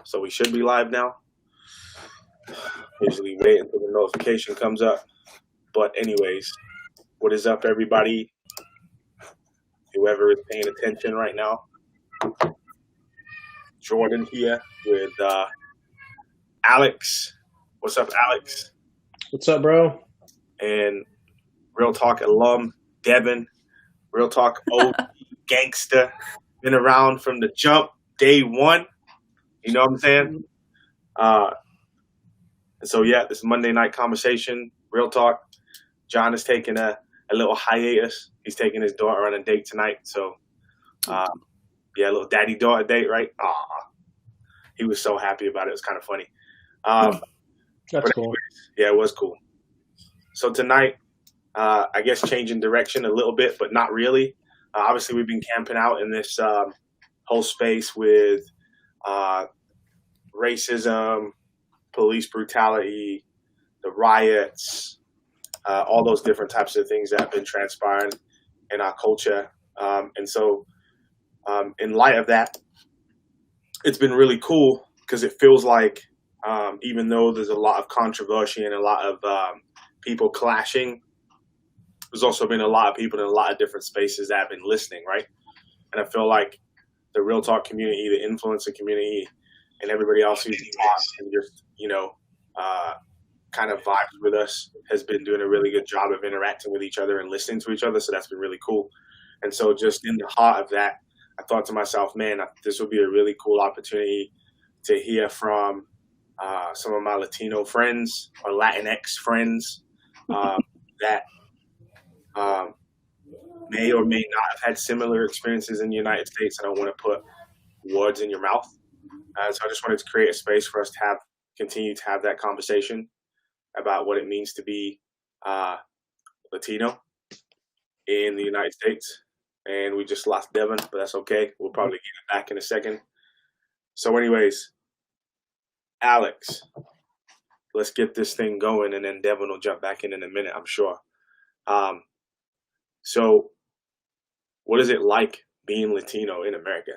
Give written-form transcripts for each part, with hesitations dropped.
So we should be live now. Usually wait until the notification comes up. But anyways, what is up, everybody? Whoever is paying attention right now. Jordan here with Alex. What's up, Alex? What's up, bro? And Real Talk alum, Devin. Real Talk old gangster. Been around from the jump, day one. You know what I'm saying? And so, yeah, this Monday night conversation, Real Talk. John is taking a little hiatus. He's taking his daughter on a date tonight. So, yeah, a little daddy-daughter date, right? Aw. He was so happy about it. It was kind of funny. That's cool. Anyways, yeah, it was cool. So tonight, I guess changing direction a little bit, but not really. Obviously, we've been camping out in this whole space with racism, police brutality, the riots, all those different types of things that have been transpiring in our culture. And so in light of that, it's been really cool because it feels like even though there's a lot of controversy and a lot of people clashing, there's also been a lot of people in a lot of different spaces that have been listening, right? And I feel like the Real Talk community, the influencer community, and everybody else who's talked and just, kind of vibes with us has been doing a really good job of interacting with each other and listening to each other. So that's been really cool. And so just in the heart of that, I thought to myself, man, this would be a really cool opportunity to hear from some of my Latino friends or Latinx friends that may or may not have had similar experiences in the United States. I don't want to put words in your mouth. So I just wanted to create a space for us to continue to have that conversation about what it means to be Latino in the United States. And we just lost Devin, but that's okay. We'll probably get it back in a second. So anyways, Alex, let's get this thing going, and then Devin will jump back in a minute, I'm sure. So what is it like being Latino in America?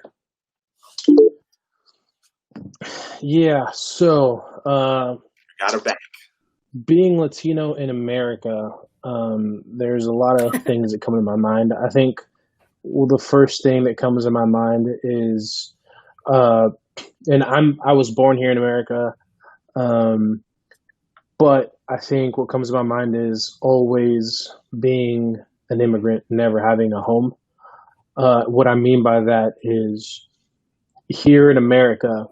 Yeah, so Got her back. being Latino in America, there's a lot of things that come to my mind. I think the first thing that comes to my mind is, and I was born here in America, but I think what comes to my mind is always being an immigrant, never having a home. What I mean by that is here in America,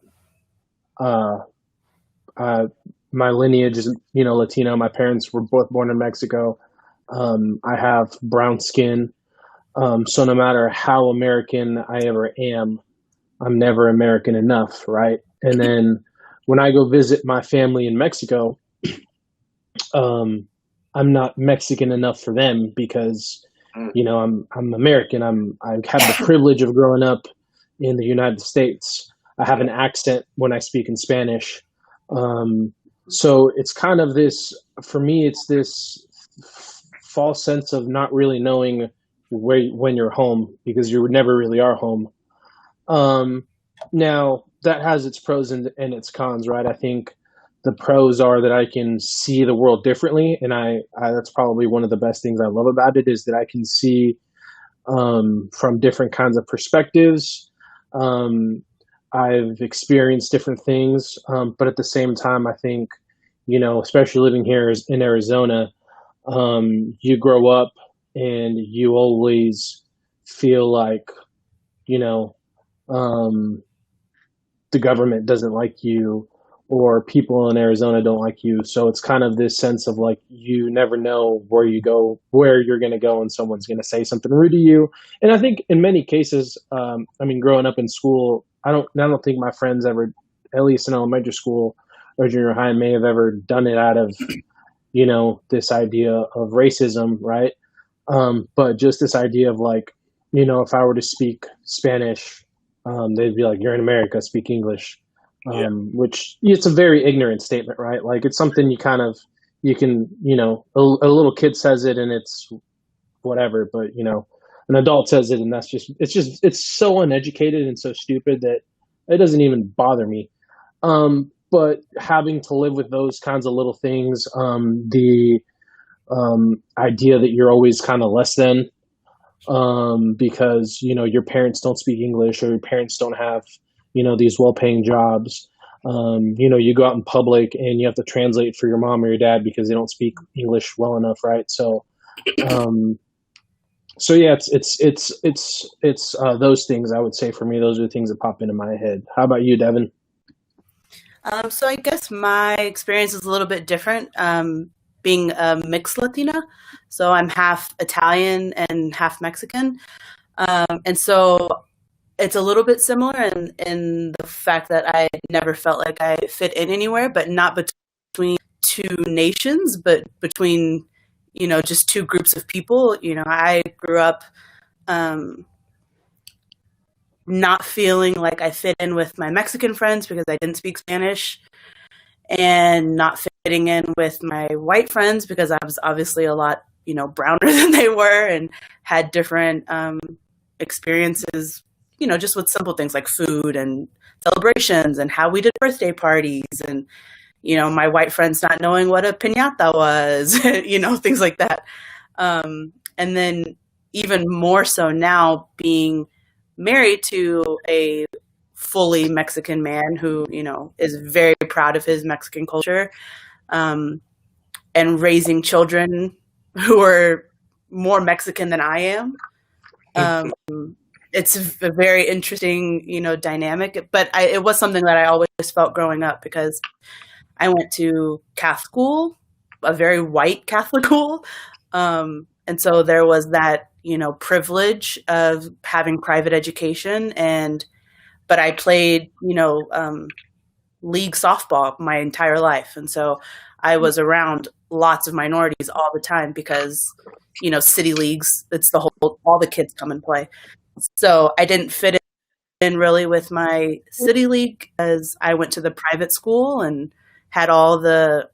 my lineage is, Latino. My parents were both born in Mexico. I have brown skin. So no matter how American I ever am, I'm never American enough, right? And then when I go visit my family in Mexico, I'm not Mexican enough for them because, I'm American. I have the privilege of growing up in the United States. I have an accent when I speak in Spanish. So it's kind of this, for me, it's this false sense of not really knowing when you're home, because you never really are home. Now that has its pros and its cons, right? I think the pros are that I can see the world differently, and I that's probably one of the best things I love about it, is that I can see from different kinds of perspectives. I've experienced different things, but at the same time, I think, especially living here in Arizona, you grow up and you always feel like, the government doesn't like you, or people in Arizona don't like you. So it's kind of this sense of like, you never know where you're going to go, and someone's going to say something rude to you. And I think in many cases, growing up in school, I don't think my friends ever, at least in elementary school or junior high, may have ever done it out of, this idea of racism, right? But just this idea of like, if I were to speak Spanish, they'd be like, "You're in America, speak English," which it's a very ignorant statement, right? Like it's something you can, a little kid says it and it's whatever, but an adult says it and it's so uneducated and so stupid that it doesn't even bother me. But having to live with those kinds of little things, the idea that you're always kind of less than, because your parents don't speak English, or your parents don't have these well-paying jobs. You go out in public and you have to translate for your mom or your dad because they don't speak English well enough, right? Um, so yeah, it's those things, I would say. For me, those are the things that pop into my head. How about you, Devin? So I guess my experience is a little bit different, being a mixed Latina. So I'm half Italian and half Mexican. And so it's a little bit similar in the fact that I never felt like I fit in anywhere, but not between two nations, but between, just two groups of people. I grew up not feeling like I fit in with my Mexican friends because I didn't speak Spanish, and not fitting in with my white friends because I was obviously a lot, browner than they were, and had different experiences, just with simple things like food and celebrations and how we did birthday parties, and, my white friends not knowing what a piñata was, things like that. And then even more so now, being married to a fully Mexican man who, is very proud of his Mexican culture, and raising children who are more Mexican than I am. It's a very interesting, dynamic, but it was something that I always felt growing up because I went to Catholic school, a very white Catholic school. And so there was that, privilege of having private education, but I played, league softball my entire life. And so I was around lots of minorities all the time because, city leagues, it's all the kids come and play. So I didn't fit in really with my city league as I went to the private school and had all the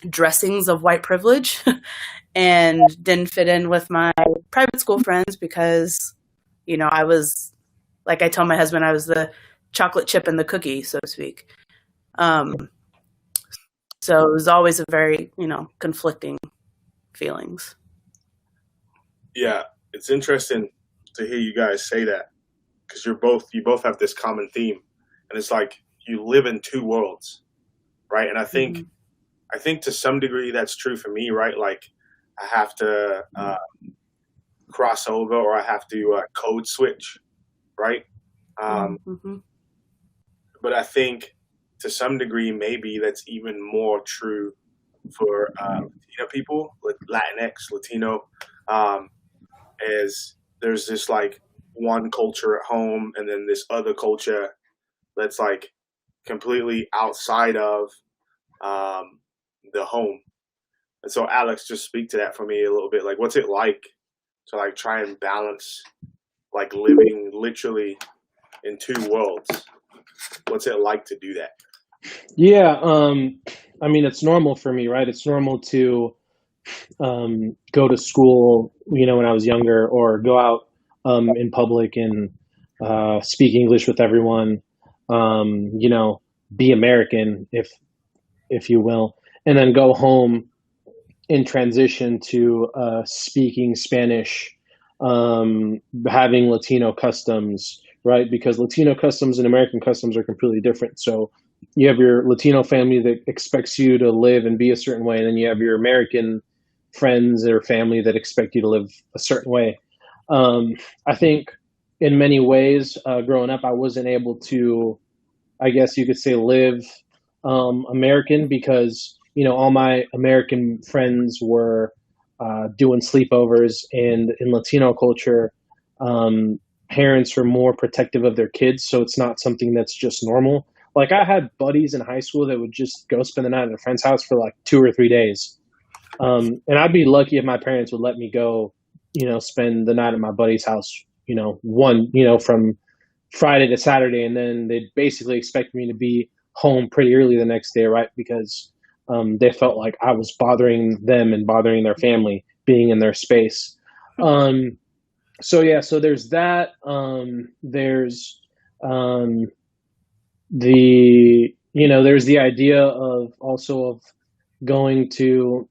dressings of white privilege, and didn't fit in with my private school friends because, I was, like I tell my husband, I was the chocolate chip in the cookie, so to speak. So it was always a very, conflicting feelings. Yeah, it's interesting to hear you guys say that, because you both have this common theme, and it's like you live in two worlds, right? And I think to some degree that's true for me, right? Like I have to cross over, or I have to code switch, right? But I think to some degree maybe that's even more true for Latino people, Latinx, Latino, as there's this like one culture at home, and then this other culture that's like completely outside of the home. And so Alex, just speak to that for me a little bit. Like, what's it like to like try and balance like living literally in two worlds? What's it like to do that? Yeah, I mean, it's normal for me, right? It's normal to go to school, when I was younger, or go out in public and speak English with everyone, be American, if you will, and then go home and transition to speaking Spanish, having Latino customs, right? Because Latino customs and American customs are completely different. So you have your Latino family that expects you to live and be a certain way, and then you have your American friends or family that expect you to live a certain way. I think in many ways, growing up, I wasn't able to, I guess you could say, live American, because all my American friends were doing sleepovers, and in Latino culture, parents are more protective of their kids, so it's not something that's just normal. Like, I had buddies in high school that would just go spend the night at a friend's house for like 2 or 3 days. And I'd be lucky if my parents would let me go, spend the night at my buddy's house, from Friday to Saturday. And then they'd basically expect me to be home pretty early the next day, right? Because they felt like I was bothering them and bothering their family being in their space. So there's that. There's there's the idea of also of going to,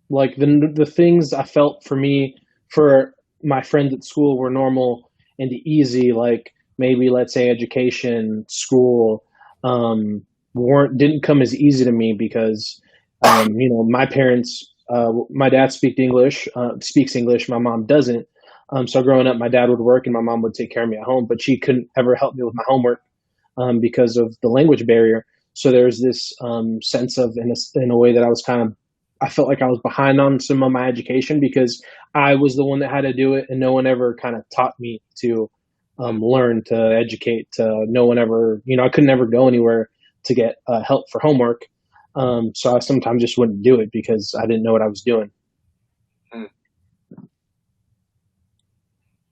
like, the things I felt for me, for my friends at school, were normal and easy, like maybe, let's say, education, school, weren't didn't come as easy to me because my parents, my dad speaks English, my mom doesn't. So growing up, my dad would work and my mom would take care of me at home, but she couldn't ever help me with my homework because of the language barrier. So there's this sense of, in a way, that I felt like I was behind on some of my education because I was the one that had to do it, and no one ever kind of taught me to learn to educate. No one ever, I could never go anywhere to get help for homework. So I sometimes just wouldn't do it because I didn't know what I was doing.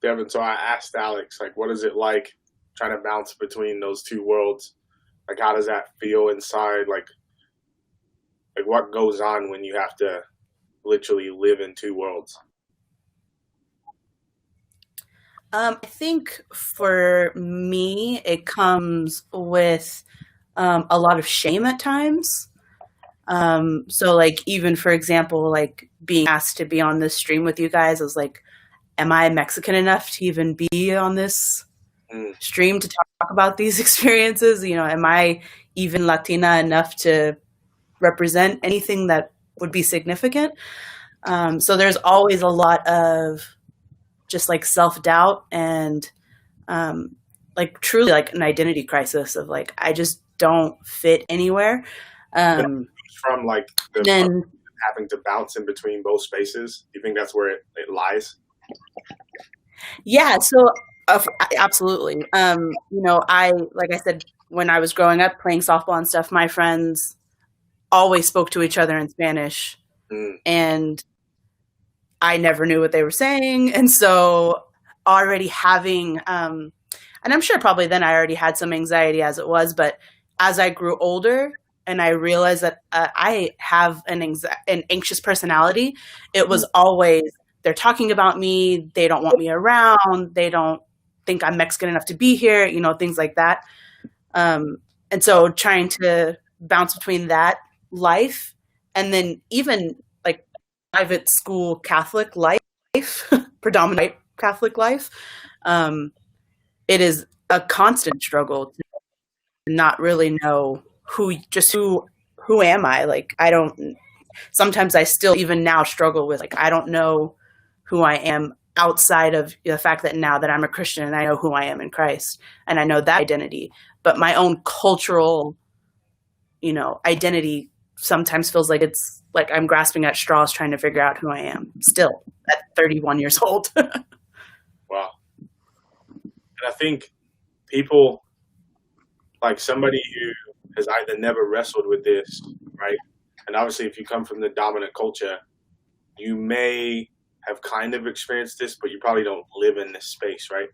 Devin, so I asked Alex, like, what is it like trying to bounce between those two worlds? Like, how does that feel inside? Like what goes on when you have to literally live in two worlds? I think for me, it comes with a lot of shame at times. So, like, even for example, like being asked to be on this stream with you guys, I was like, am I Mexican enough to even be on this stream to talk about these experiences? Am I even Latina enough to represent anything that would be significant? So there's always a lot of just like self-doubt and like truly like an identity crisis of like, I just don't fit anywhere. From like then having to bounce in between both spaces, do you think that's where it lies? Yeah, so absolutely. Like I said, when I was growing up playing softball and stuff, my friends always spoke to each other in Spanish, and I never knew what they were saying. And so already having, and I'm sure probably then I already had some anxiety as it was, but as I grew older and I realized that I have an anxious personality, it was always, they're talking about me, they don't want me around, they don't think I'm Mexican enough to be here, things like that. And so trying to bounce between that life and then even like private school Catholic life, predominant Catholic life, it is a constant struggle to not really know who am I? Like, sometimes I still even now struggle with, like, I don't know who I am outside of the fact that now that I'm a Christian and I know who I am in Christ and I know that identity, but my own cultural, identity sometimes feels like it's like I'm grasping at straws trying to figure out who I am still at 31 years old. Wow. And I think people, like somebody who has either never wrestled with this, right? And obviously if you come from the dominant culture, you may have kind of experienced this, but you probably don't live in this space, right?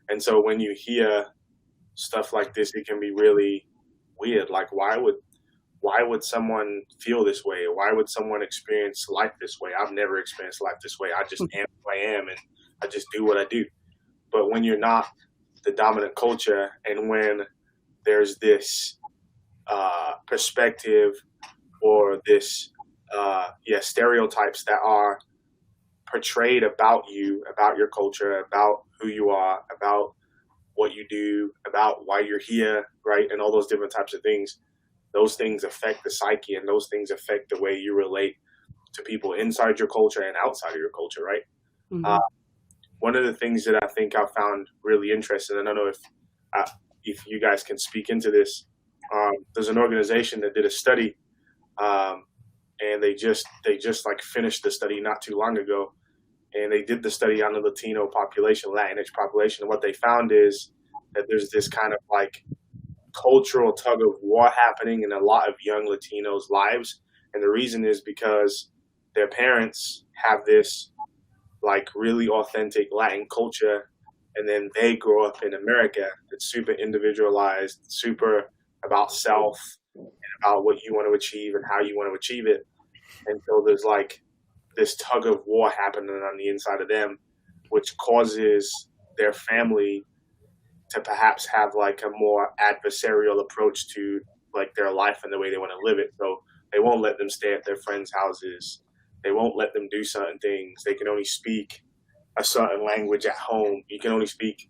And so when you hear stuff like this, it can be really weird. Like, why would someone feel this way? Or why would someone experience life this way? I've never experienced life this way. I just am who I am and I just do what I do. But when you're not the dominant culture and when there's this perspective or this stereotypes that are portrayed about you, about your culture, about who you are, about what you do, about why you're here, right? And all those different types of things, those things affect the psyche and those things affect the way you relate to people inside your culture and outside of your culture, right? Mm-hmm. One of the things that I think I found really interesting, and I don't know if you guys can speak into this, there's an organization that did a study, and they just like finished the study not too long ago, and they did the study on the Latino population, Latinx population, and what they found is that there's this kind of like cultural tug of war happening in a lot of young Latinos' lives, and the reason is because their parents have this like really authentic Latin culture, and then they grow up in America that's super individualized, super about self and about what you want to achieve and how you want to achieve it. And so there's like this tug of war happening on the inside of them, which causes their family to perhaps have like a more adversarial approach to like their life and the way they want to live it. So they won't let them stay at their friends' houses. They won't let them do certain things. They can only speak a certain language at home. You can only speak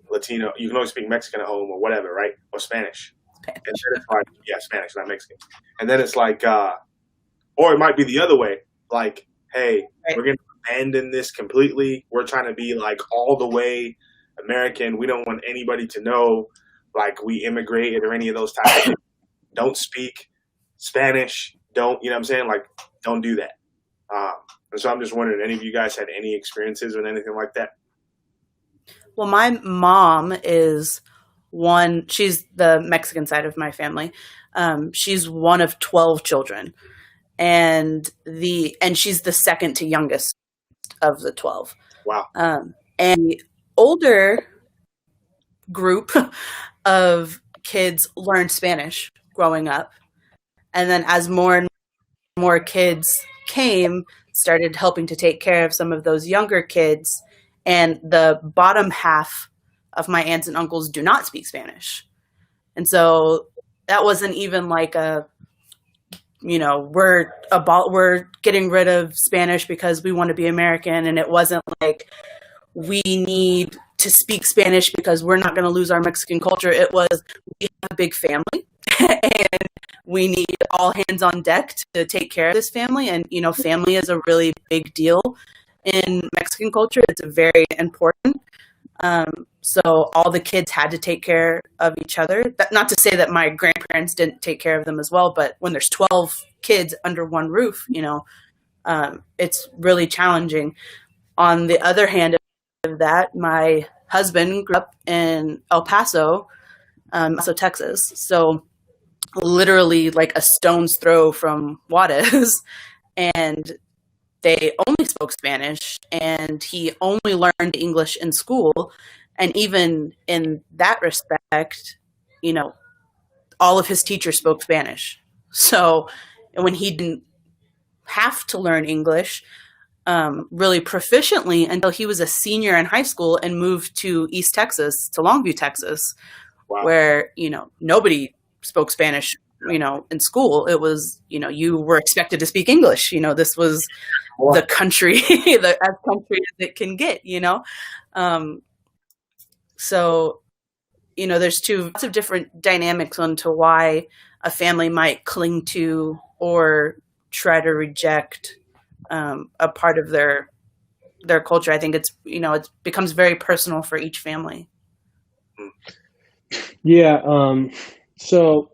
Latino. You can only speak Mexican at home or whatever, right? Or Spanish. And then it's like, yeah, Spanish, not Mexican. And then it's like, or it might be the other way. Like, hey, we're going to abandon this completely. We're trying to be like all the way American. We don't want anybody to know like we immigrated or any of those types of things. Don't speak Spanish. Don't, you know what I'm saying? Like, don't do that. And so I'm just wondering, any of you guys had any experiences with anything like that? Well, my mom is she's the Mexican side of my family. She's one of 12 children. And she's the second to youngest of the 12. Wow. And the older group of kids learned Spanish growing up. And then as more and more kids started helping to take care of some of those younger kids. And the bottom half of my aunts and uncles do not speak Spanish. And so that wasn't even like we're getting rid of Spanish because we want to be American. And it wasn't like we need to speak Spanish because we're not going to lose our Mexican culture. It was, we have a big family and we need all hands on deck to take care of this family. And, family is a really big deal in Mexican culture. It's very important. So all the kids had to take care of each other. Not to say that my grandparents didn't take care of them as well, but when there's 12 kids under one roof, it's really challenging. On the other hand of that, my husband grew up in El Paso, Texas. So literally like a stone's throw from Juarez, and they only spoke Spanish, and he only learned English in school. And even in that respect, all of his teachers spoke Spanish. So when he didn't have to learn English really proficiently until he was a senior in high school and moved to East Texas, to Longview, Texas, wow, where, nobody spoke Spanish, in school. It was, you were expected to speak English. This was the country, as country as it can get, So, there's lots of different dynamics onto why a family might cling to or try to reject a part of their culture. I think it's, it becomes very personal for each family. Yeah. So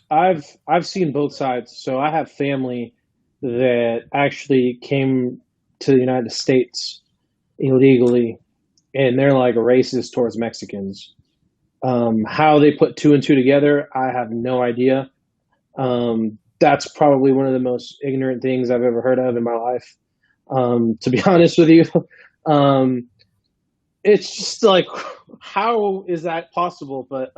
I've seen both sides. So I have family that actually came to the United States illegally, and they're like racist towards Mexicans. How they put two and two together, I have no idea. That's probably one of the most ignorant things I've ever heard of in my life. To be honest with you, it's just like, how is that possible? But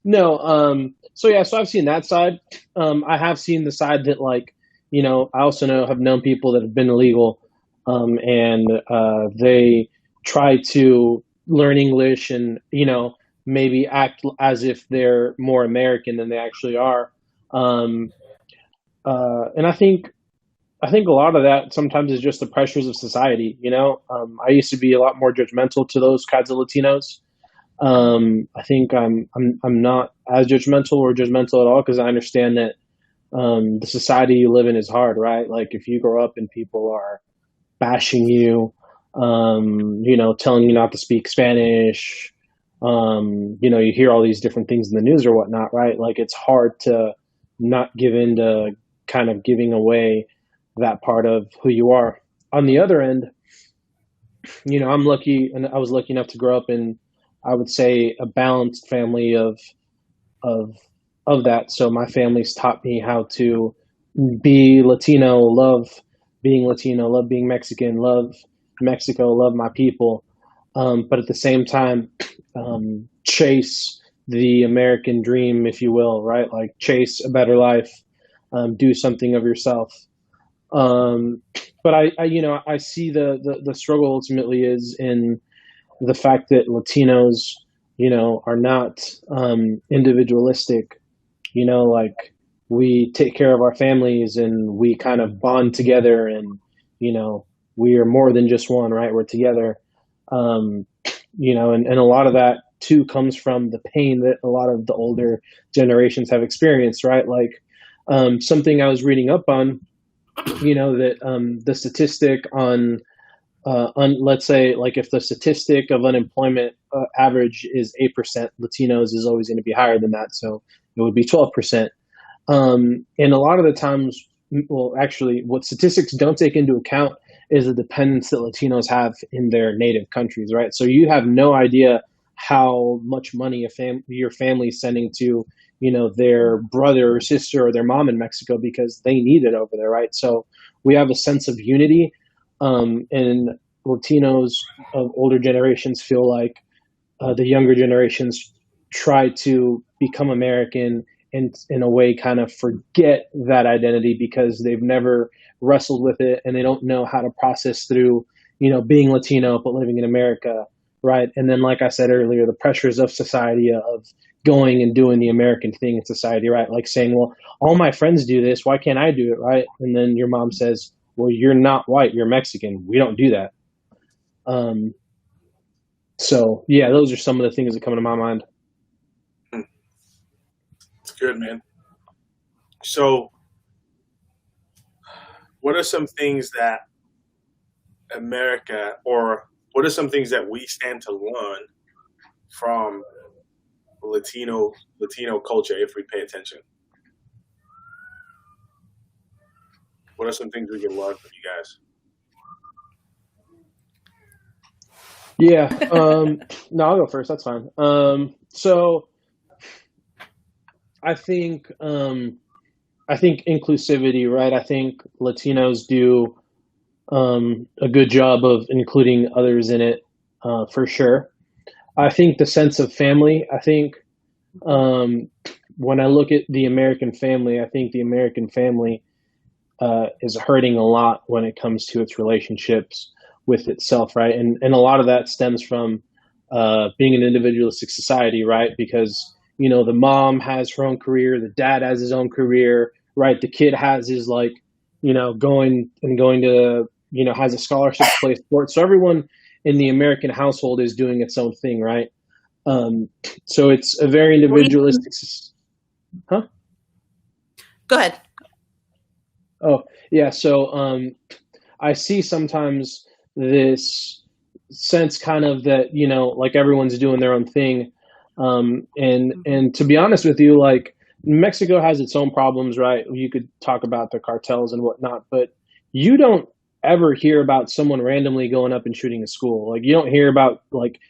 no. So yeah, so I've seen that side. I have seen the side that, like, I also have known people that have been illegal, and they try to learn English and, maybe act as if they're more American than they actually are. And I think a lot of that sometimes is just the pressures of society. I used to be a lot more judgmental to those kinds of Latinos. I think I'm not as judgmental or judgmental at all, because I understand that the society you live in is hard, right? Like, if you grow up and people are bashing you, telling you not to speak Spanish, you hear all these different things in the news or whatnot, right? Like, it's hard to not give in to kind of giving away that part of who you are. On the other end, I'm lucky, and I was lucky enough to grow up in, I would say, a balanced family of that. So my family's taught me how to be Latino, love being Latino, love being Mexican, love Mexico, love my people. But at the same time, chase the American dream, if you will, right? Like, chase a better life, do something of yourself. But I see the struggle ultimately is in the fact that Latinos, are not individualistic, like we take care of our families and we kind of bond together and, we are more than just one, right? We're together. Um, and a lot of that too comes from the pain that a lot of the older generations have experienced, right? Like something I was reading up on, that the statistic let's say, like if the statistic of unemployment average is 8%, Latinos is always going to be higher than that. So it would be 12%. And a lot of the times, well, actually, what statistics don't take into account is the dependence that Latinos have in their native countries, right? So you have no idea how much money your family is sending to, their brother or sister or their mom in Mexico because they need it over there, right? So we have a sense of unity, and Latinos of older generations feel like the younger generations try to become American and in a way kind of forget that identity because they've never wrestled with it and they don't know how to process through, being Latino but living in America, right? And then, like I said earlier, the pressures of society of going and doing the American thing in society, right? Like saying, well, all my friends do this, why can't I do it, right? And then your mom says, well, you're not white, you're Mexican, we don't do that. So yeah, those are some of the things that come to my mind. It's good, man. So what are some things that America, or what are some things that we stand to learn from Latino culture if we pay attention? What are some things we can learn from you guys? Yeah. No, I'll go first. That's fine. So I think inclusivity, right? I think Latinos do a good job of including others in it, for sure. I think the sense of family. I think when I look at the American family, I think the American family is hurting a lot when it comes to its relationships with itself, right? And a lot of that stems from being an individualistic society, right? Because the mom has her own career, the dad has his own career, right? The kid has his going to has a scholarship to play sports. So everyone in the American household is doing its own thing, right? So it's a very individualistic. Huh? Go ahead. Oh yeah. So I see sometimes this sense kind of that like everyone's doing their own thing, and to be honest with you, like Mexico has its own problems, right? You could talk about the cartels and whatnot, but you don't ever hear about someone randomly going up and shooting a school. Like you don't hear about like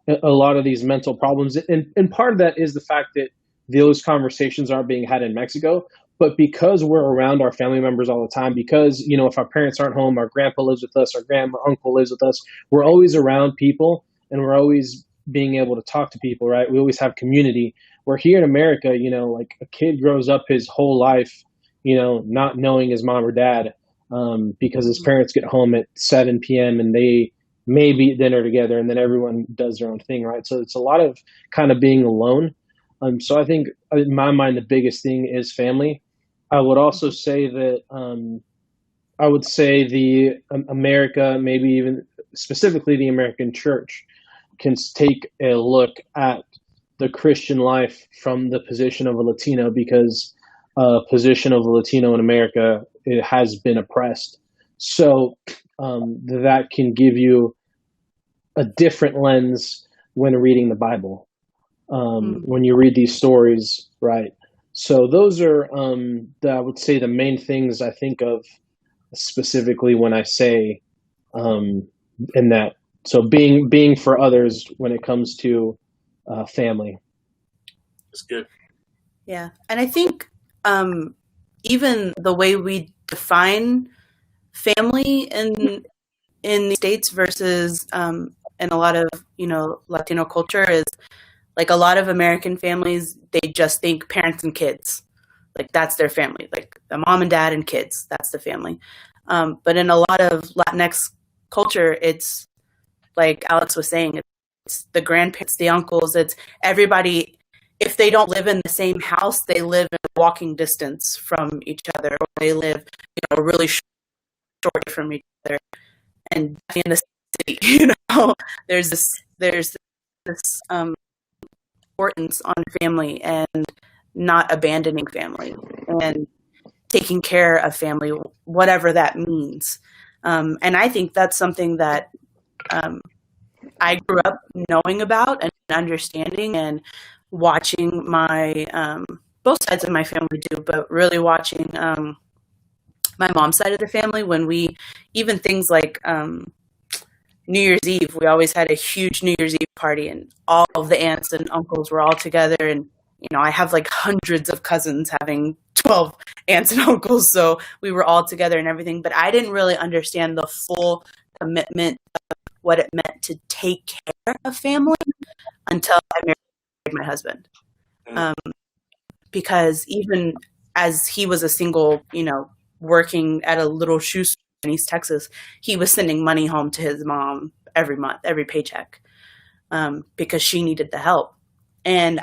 a lot of these mental problems, and part of that is the fact that those conversations aren't being had in Mexico. But because we're around our family members all the time, because, if our parents aren't home, our grandpa lives with us, our grandma, uncle lives with us, we're always around people and we're always being able to talk to people, right? We always have community. Where here in America, like a kid grows up his whole life, not knowing his mom or dad, because his parents get home at 7 p.m. and they maybe eat dinner together and then everyone does their own thing, right? So it's a lot of kind of being alone. So I think in my mind, the biggest thing is family. I would also say that I would say the America, maybe even specifically the American church, can take a look at the Christian life from the position of a Latino, because position of a Latino in America, it has been oppressed. So that can give you a different lens when reading the Bible. When you read these stories, right? So those are, I would say, the main things I think of specifically when I say, in that. So being for others when it comes to family. That's good. Yeah, and I think even the way we define family in the States versus in a lot of Latino culture is, like, a lot of American families, they just think parents and kids. Like, that's their family. Like, the mom and dad and kids, that's the family. But in a lot of Latinx culture, it's like Alex was saying, the grandparents, the uncles, it's everybody. If they don't live in the same house, they live in walking distance from each other, or they live, really short from each other, and in the city, there's this importance on family and not abandoning family and taking care of family, whatever that means. And I think that's something that I grew up knowing about and understanding and watching my both sides of my family do, but really watching my mom's side of the family when we, even things like New Year's Eve, we always had a huge New Year's Eve party and all of the aunts and uncles were all together. And, I have like hundreds of cousins having 12 aunts and uncles. So we were all together and everything, but I didn't really understand the full commitment of what it meant to take care of family until I married my husband. Because even as he was a single, working at a little shoe store in East Texas, he was sending money home to his mom every month, every paycheck, because she needed the help. And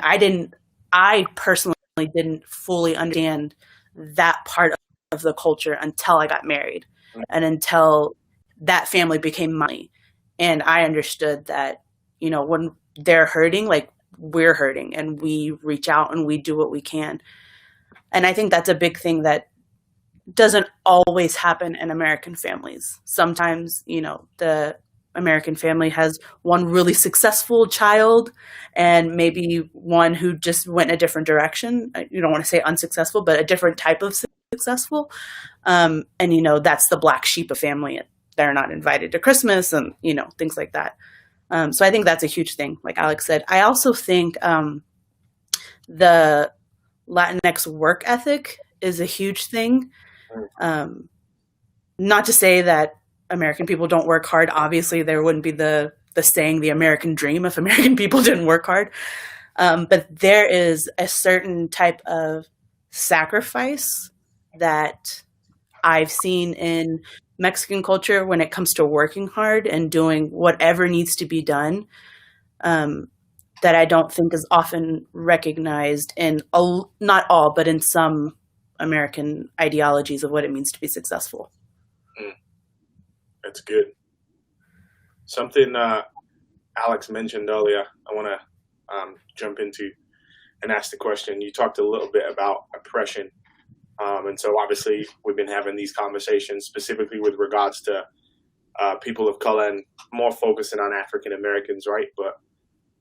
I personally didn't fully understand that part of the culture until I got married and until that family became money. And I understood that, when they're hurting, like we're hurting, and we reach out and we do what we can. And I think that's a big thing that doesn't always happen in American families. Sometimes, the American family has one really successful child and maybe one who just went in a different direction. You don't want to say unsuccessful, but a different type of successful. And, that's the black sheep of family. They're not invited to Christmas and, things like that. So I think that's a huge thing, like Alex said. I also think the Latinx work ethic is a huge thing. Not to say that American people don't work hard. Obviously, there wouldn't be the saying, the American dream, if American people didn't work hard. But there is a certain type of sacrifice that I've seen in Mexican culture when it comes to working hard and doing whatever needs to be done, that I don't think is often recognized in, not all, but in some American ideologies of what it means to be successful. That's good. Something Alex mentioned earlier, I want to jump into and ask the question. You talked a little bit about oppression. And so obviously we've been having these conversations specifically with regards to people of color and more focusing on African Americans, right? But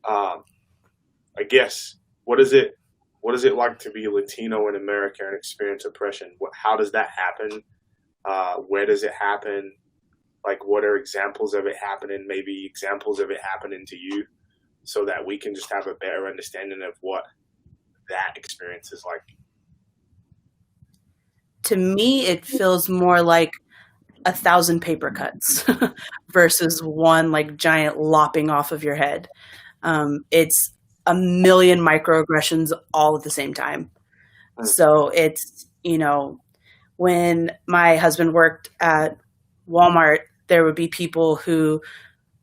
I guess, what is it like to be Latino in America and experience oppression? How does that happen? Where does it happen? Like, what are examples of it happening? Maybe examples of it happening to you, so that we can just have a better understanding of what that experience is like. To me, it feels more like 1,000 paper cuts versus one like giant lopping off of your head. It's a million microaggressions all at the same time. So it's, when my husband worked at Walmart, there would be people who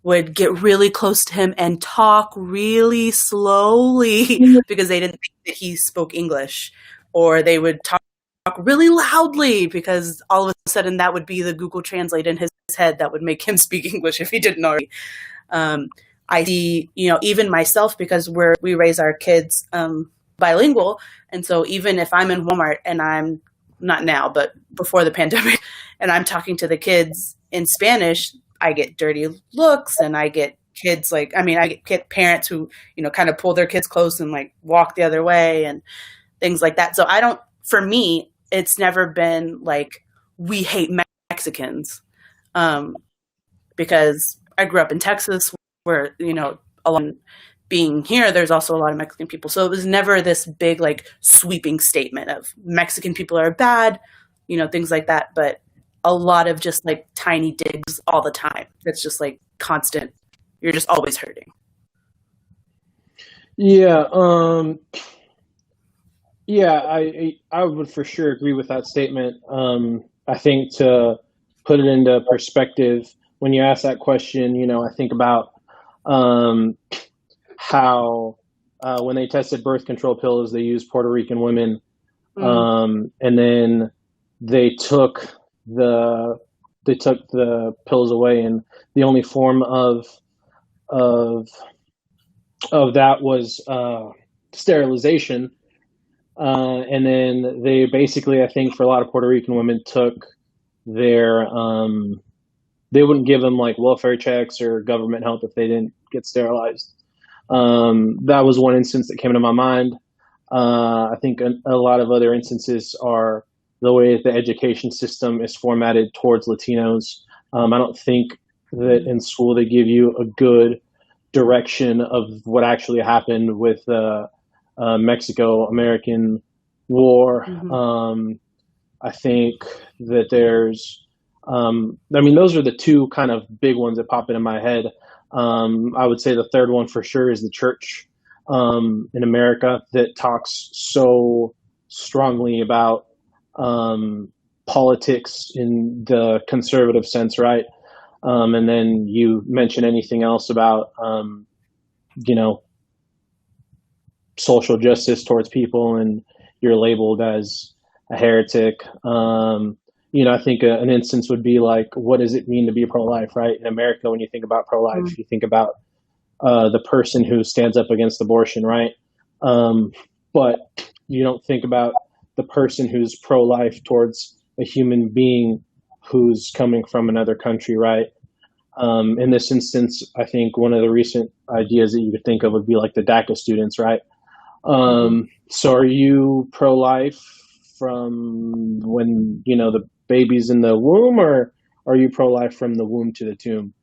would get really close to him and talk really slowly because they didn't think that he spoke English, or they would talk really loudly because all of a sudden that would be the Google Translate in his head that would make him speak English if he didn't already. I see, even myself, because we raise our kids bilingual. And so even if I'm in Walmart and I'm not now, but before the pandemic, and I'm talking to the kids in Spanish, I get dirty looks, and I get kids I get parents who, kind of pull their kids close and like walk the other way and things like that. So for me, it's never been like, we hate Mexicans, because I grew up in Texas where, along being here, there's also a lot of Mexican people. So it was never this big, like, sweeping statement of Mexican people are bad, things like that. But a lot of just like tiny digs all the time. It's just like constant. You're just always hurting. Yeah. I would for sure agree with that statement. I think to put it into perspective, when you ask that question, I think about um, how when they tested birth control pills, they used Puerto Rican women, and then they took the pills away, and the only form of that was sterilization. And then they basically, I think, for a lot of Puerto Rican women, took their they wouldn't give them like welfare checks or government help if they didn't get sterilized. That was one instance that came to my mind. I think a lot of other instances are the way that the education system is formatted towards Latinos. I don't think that in school they give you a good direction of what actually happened with the Mexico-American War. I think that there's, I mean, those are the two kind of big ones that pop into my head. I would say the third one for sure is the church in America that talks so strongly about politics in the conservative sense, right? And then you mention anything else about, social justice towards people, and you're labeled as a heretic. I think an instance would be like, what does it mean to be pro-life, right? In America, when you think about pro-life, you think about the person who stands up against abortion, right? But you don't think about the person who's pro-life towards a human being who's coming from another country, right? In this instance, I think one of the recent ideas that you could think of would be like the DACA students, right? So are you pro-life from when, the baby's in the womb, or are you pro-life from the womb to the tomb?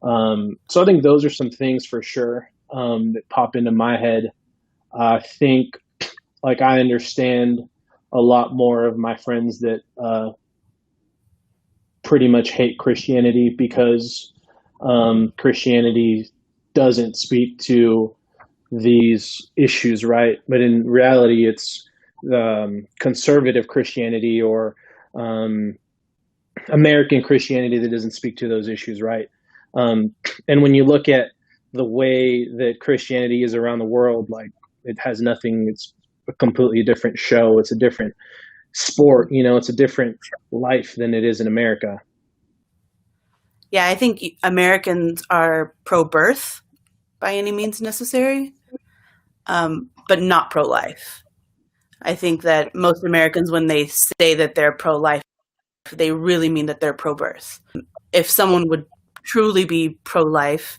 So I think those are some things for sure that pop into my head. I think, like, I understand a lot more of my friends that pretty much hate Christianity because Christianity doesn't speak to these issues, right? But in reality, it's conservative Christianity or American Christianity that doesn't speak to those issues, right? And when you look at the way that Christianity is around the world, like, it has nothing, it's a completely different show. It's a different sport, it's a different life than it is in America. Yeah, I think Americans are pro-birth by any means necessary, but not pro-life. I think that most Americans, when they say that they're pro-life, they really mean that they're pro-birth. If someone would truly be pro-life,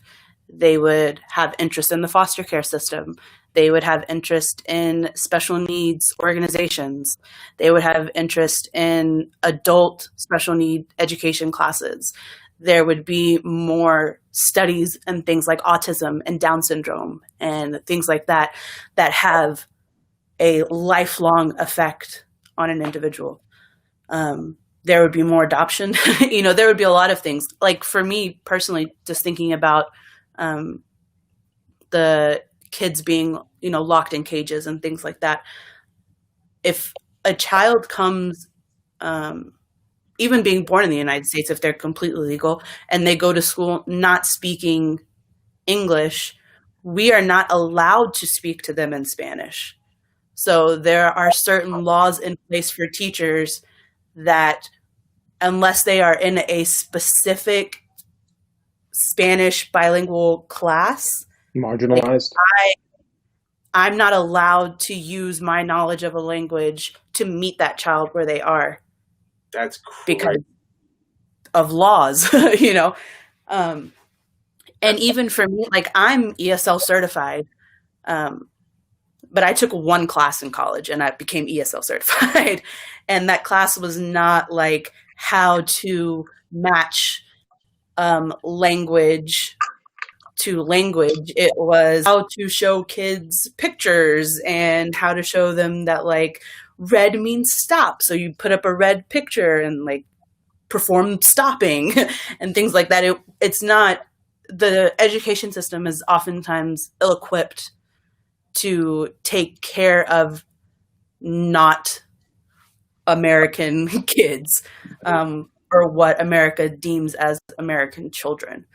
they would have interest in the foster care system. They would have interest in special needs organizations. They would have interest in adult special need education classes. There would be more studies and things like autism and Down syndrome and things like that that have a lifelong effect on an individual. There would be more adoption. There would be a lot of things. Like, for me personally, just thinking about the kids being, locked in cages and things like that. If a child comes, even being born in the United States, if they're completely legal and they go to school not speaking English, we are not allowed to speak to them in Spanish. So there are certain laws in place for teachers that, unless they are in a specific Spanish bilingual class, marginalized, I'm not allowed to use my knowledge of a language to meet that child where they are. That's crazy. Because of laws, And even for me, like, I'm ESL certified, but I took one class in college and I became ESL certified. And that class was not like how to match language to language. It was how to show kids pictures and how to show them that, like, red means stop. So you put up a red picture and, like, perform stopping and things like that. It's not, the education system is oftentimes ill-equipped to take care of not American kids, or what America deems as American children.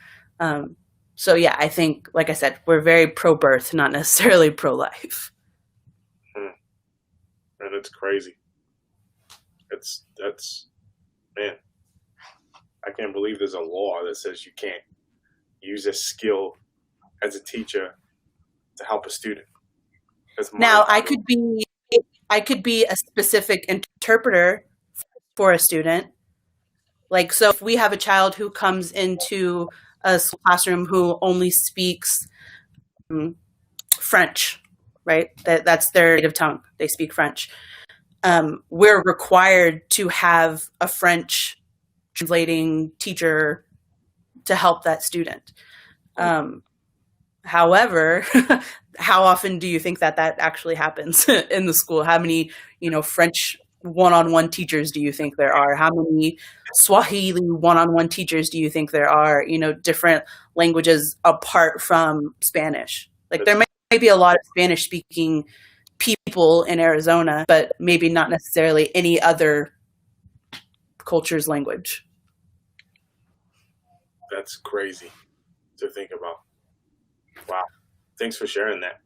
So yeah, I think, like I said, we're very pro-birth, not necessarily pro-life. And it's crazy. That's man. I can't believe there's a law that says you can't use a skill as a teacher to help a student. Now, I could be a specific interpreter for a student. Like, so if we have a child who comes into a classroom who only speaks French, right? That's their native tongue. They speak French. We're required to have a French translating teacher to help that student. However, how often do you think that actually happens in the school? How many, French one-on-one teachers do you think there are? How many Swahili one-on-one teachers do you think there are? Different languages apart from Spanish. Like, there may be a lot of Spanish-speaking people in Arizona, but maybe not necessarily any other culture's language. That's crazy to think about. Wow. Thanks for sharing that.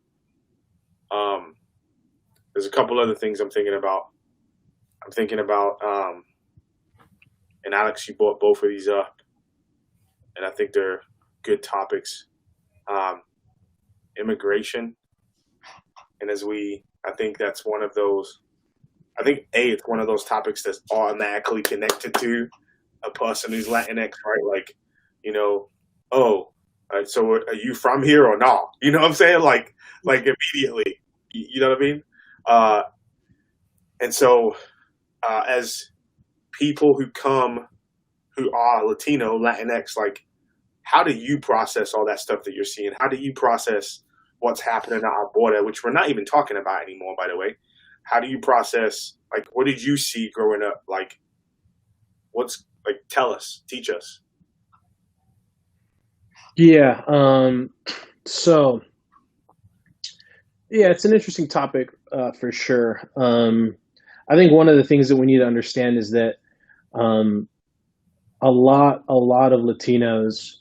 There's a couple other things I'm thinking about. And Alex, you brought both of these up, and I think they're good topics. Immigration. And I think that's one of those, it's one of those topics that's automatically connected to a person who's Latinx, right? Like, so are you from here or not? You know what I'm saying? Like immediately, you know what I mean? And so, as people who are Latino, Latinx, like, how do you process all that stuff that you're seeing? How do you process what's happening at our border, which we're not even talking about anymore, by the way? How do you process, like, what did you see growing up? Like, tell us, teach us. Yeah. So, yeah, it's an interesting topic for sure. I think one of the things that we need to understand is that a lot of Latinos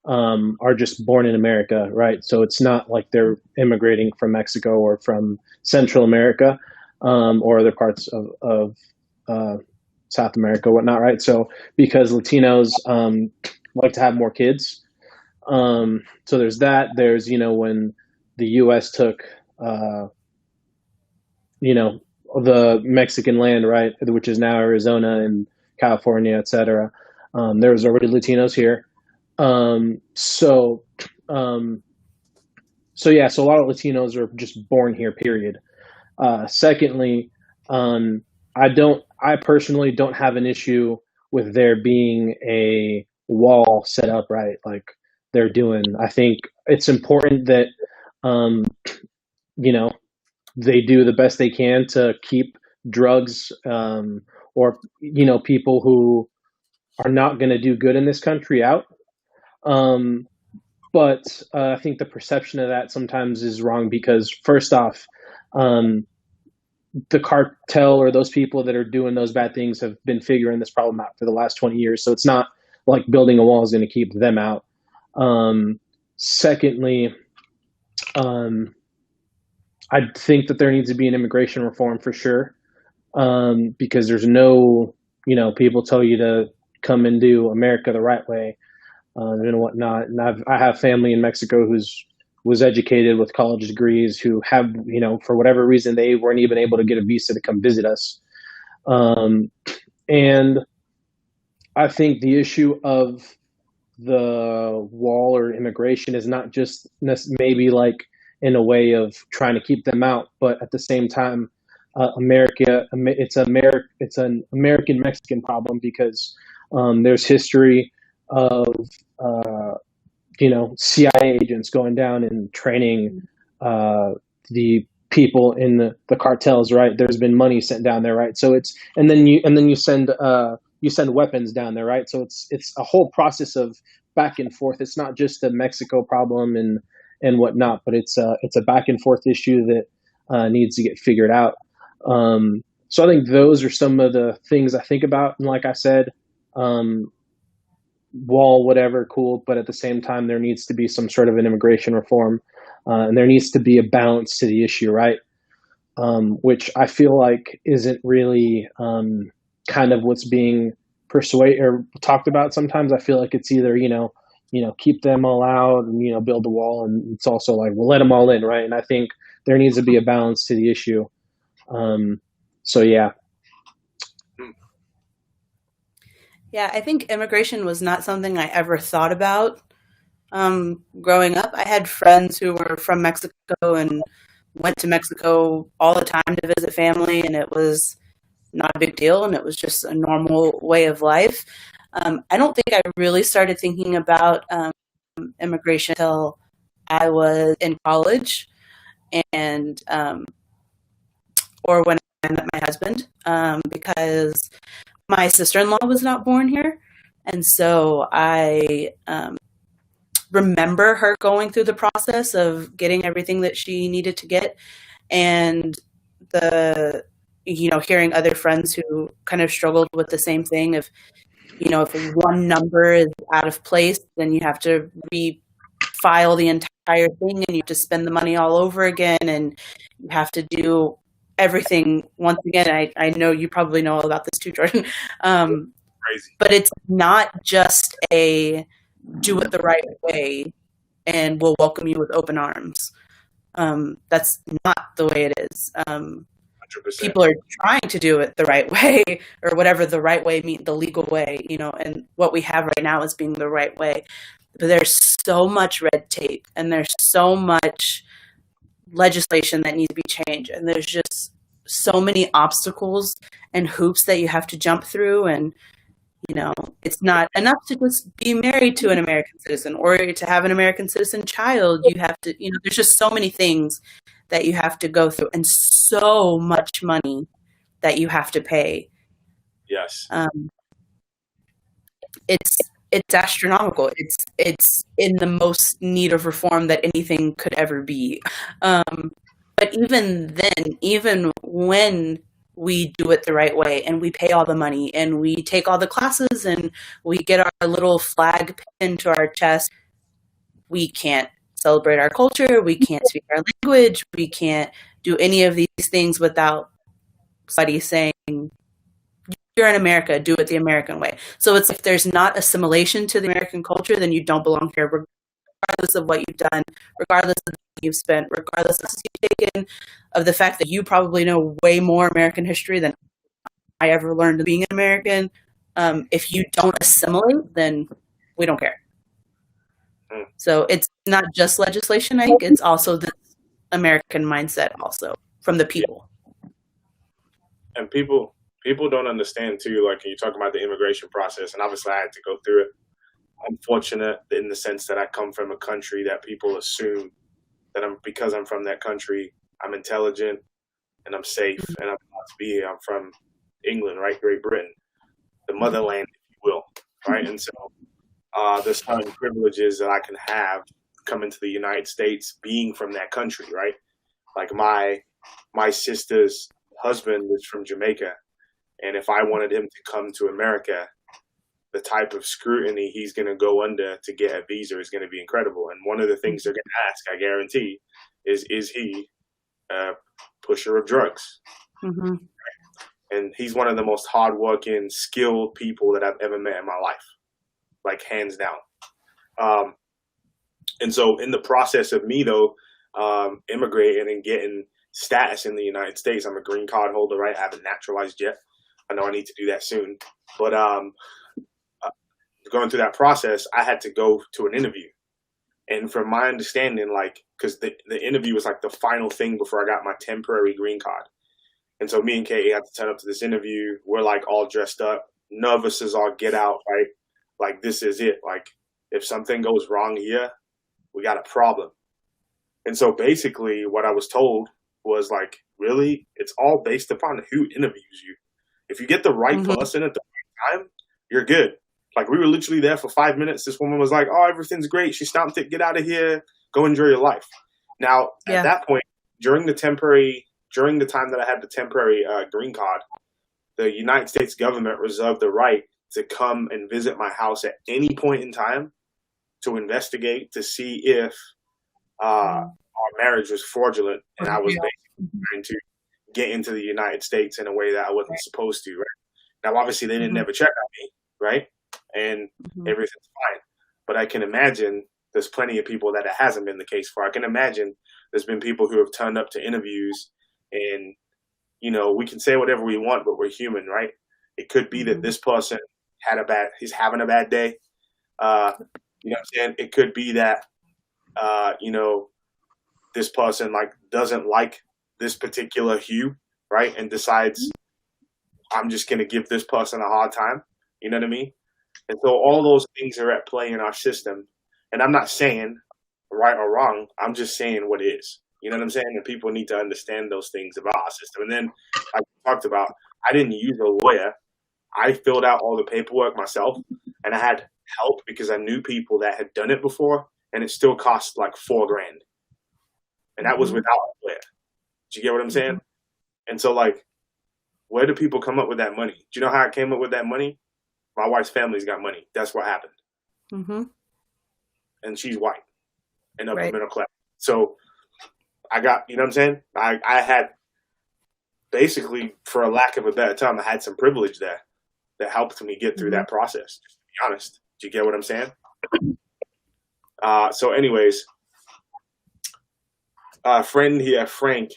are just born in America, right? So it's not like they're immigrating from Mexico or from Central America or other parts of South America, whatnot, right? So because Latinos like to have more kids. So there's that. There's, when the U.S. took, the Mexican land, right, which is now Arizona and California, et cetera. There was already Latinos here. So a lot of Latinos are just born here, period. Secondly, I personally don't have an issue with there being a wall set up, right? Like they're doing. I think it's important that, they do the best they can to keep drugs, or, people who are not going to do good in this country out. But I think the perception of that sometimes is wrong because, first off, the cartel or those people that are doing those bad things have been figuring this problem out for the last 20 years. So it's not like building a wall is going to keep them out. Secondly, I think that there needs to be an immigration reform for sure, because there's no, people tell you to come and do America the right way, and whatnot. And I have family in Mexico was educated with college degrees who have, for whatever reason, they weren't even able to get a visa to come visit us. And I think the issue of the wall or immigration is not just maybe like in a way of trying to keep them out, but at the same time, it's an American Mexican problem because there's history of CIA agents going down and training the people in the cartels, right? There's been money sent down there, right? So and then you send weapons down there, right? So it's a whole process of back and forth. It's not just a Mexico problem and whatnot, but it's a back and forth issue that needs to get figured out. So I think those are some of the things I think about. And like I said, wall, whatever, cool. But at the same time, there needs to be some sort of an immigration reform, and there needs to be a balance to the issue, right? Which I feel like isn't really kind of what's being persuaded or talked about. Sometimes I feel like it's either keep them all out and build a wall, and it's also like, we'll let them all in, right? And I think there needs to be a balance to the issue. So yeah. Yeah, I think immigration was not something I ever thought about growing up. I had friends who were from Mexico and went to Mexico all the time to visit family, and it was not a big deal, and it was just a normal way of life. I don't think I really started thinking about immigration until I was in college, and or when I met my husband, because my sister-in-law was not born here, and so I remember her going through the process of getting everything that she needed to get, and hearing other friends who kind of struggled with the same thing. If one number is out of place, then you have to refile the entire thing, and you have to spend the money all over again, and you have to do everything once again. I know you probably know all about this too, Jordan. Crazy. But it's not just a do it the right way and we'll welcome you with open arms. That's not the way it is. 100%. People are trying to do it the right way, or whatever the right way means, the legal way, and what we have right now is being the right way. But there's so much red tape, and there's so much legislation that needs to be changed, and there's just so many obstacles and hoops that you have to jump through, and it's not enough to just be married to an American citizen or to have an American citizen child. You have to, there's just so many things that you have to go through, and so much money that you have to pay. Yes. It's astronomical. It's in the most need of reform that anything could ever be. But even then, even when we do it the right way and we pay all the money and we take all the classes and we get our little flag pinned to our chest, we can't celebrate our culture, we can't speak our language, we can't do any of these things without somebody saying, you're in America, do it the American way. So it's like there's not assimilation to the American culture, then you don't belong here, regardless of what you've done, regardless of the money you've spent, regardless of the you've taken, of the fact that you probably know way more American history than I ever learned of being an American. If you don't assimilate, then we don't care. So it's not just legislation, I think, it's also the American mindset also from the people. And people don't understand too, like you talk about the immigration process, and obviously I had to go through it. I'm fortunate in the sense that I come from a country that people assume that because I'm from that country, I'm intelligent and I'm safe and I'm allowed to be here. I'm from England, right? Great Britain, the motherland, if you will, right? And so there's certain privileges that I can have coming to the United States being from that country, right? Like my sister's husband is from Jamaica, and if I wanted him to come to America, the type of scrutiny he's going to go under to get a visa is going to be incredible. And one of the things they're going to ask, I guarantee, is he a pusher of drugs? Mm-hmm. And he's one of the most hardworking, skilled people that I've ever met in my life, like hands down. And so in the process of me, though, immigrating and getting status in the United States, I'm a green card holder, right? I haven't naturalized yet. I know I need to do that soon. But going through that process, I had to go to an interview. And from my understanding, like, because the interview was like the final thing before I got my temporary green card. And so me and Katie had to turn up to this interview. We're like all dressed up, nervous as all get out, right? Like, this is it. Like, if something goes wrong here, we got a problem. And so basically what I was told was like, really, it's all based upon who interviews you. If you get the right person at the right time, you're good. Like, we were literally there for 5 minutes. This woman was like, oh, everything's great. She stopped it. Get out of here. Go enjoy your life. Now, at that point, during the time that I had the temporary green card, the United States government reserved the right to come and visit my house at any point in time to investigate to see if our marriage was fraudulent and I was basically trying to get into the United States in a way that I wasn't supposed to. Right now, obviously, they didn't never check on me, right, and everything's fine. But I can imagine there's plenty of people that it hasn't been the case for. I can imagine there's been people who have turned up to interviews and, we can say whatever we want, but we're human, right? It could be that this person he's having a bad day. You know what I'm saying? It could be that, this person doesn't like this particular hue, right? And decides I'm just going to give this person a hard time. You know what I mean? And so all those things are at play in our system. And I'm not saying right or wrong. I'm just saying what is. You know what I'm saying? And people need to understand those things about our system. And then, like we talked about, I didn't use a lawyer. I filled out all the paperwork myself, and I had help because I knew people that had done it before, and it still cost like $4,000. And that was without a lawyer. Do you get what I'm saying? And so, where do people come up with that money? Do you know how I came up with that money? My wife's family's got money. That's what happened. And she's white and upper middle class. So I got, you know what I'm saying? I had basically, for a lack of a better term, I had some privilege there that helped me get through that process, to be honest. Do you get what I'm saying? So anyways, a friend here, Frank,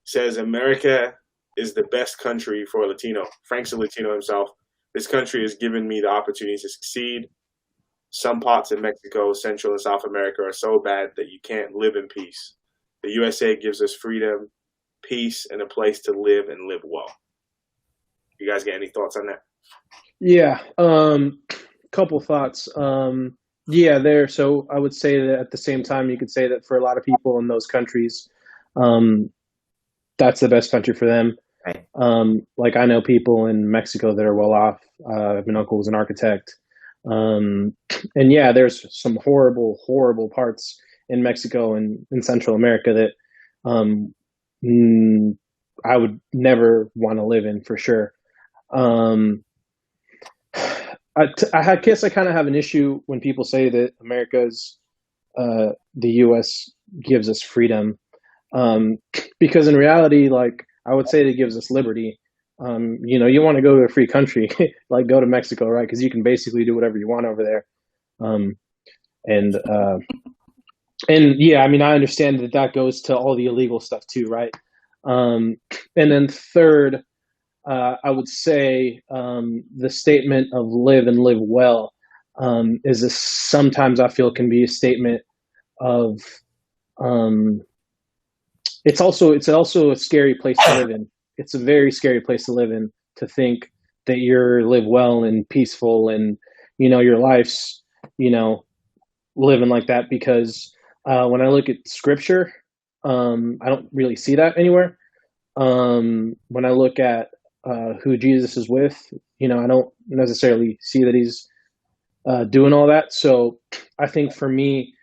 says America is the best country for a Latino. Frank's a Latino himself. This country has given me the opportunity to succeed. Some parts of Mexico, Central and South America are so bad that you can't live in peace. The USA gives us freedom, peace, and a place to live and live well. You guys got any thoughts on that? Yeah, couple thoughts. So I would say that at the same time, you could say that for a lot of people in those countries, that's the best country for them. Right. I know people in Mexico that are well off. I have an uncle who's an architect. And yeah, there's some horrible, horrible parts in Mexico and in Central America that I would never want to live in for sure. I guess I kind of have an issue when people say that America's, the U.S. gives us freedom, because in reality, I would say that it gives us liberty. You want to go to a free country, go to Mexico, right? Because you can basically do whatever you want over there. And yeah, I mean, I understand that goes to all the illegal stuff too, right? And then third, I would say the statement of live and live well sometimes I feel can be a statement of it's also a scary place to live in. It's a very scary place to live in, to think that you're live well and peaceful and your life's living like that, because when I look at scripture, I don't really see that anywhere. When I look at who Jesus is with, I don't necessarily see that he's doing all that. So I think for me,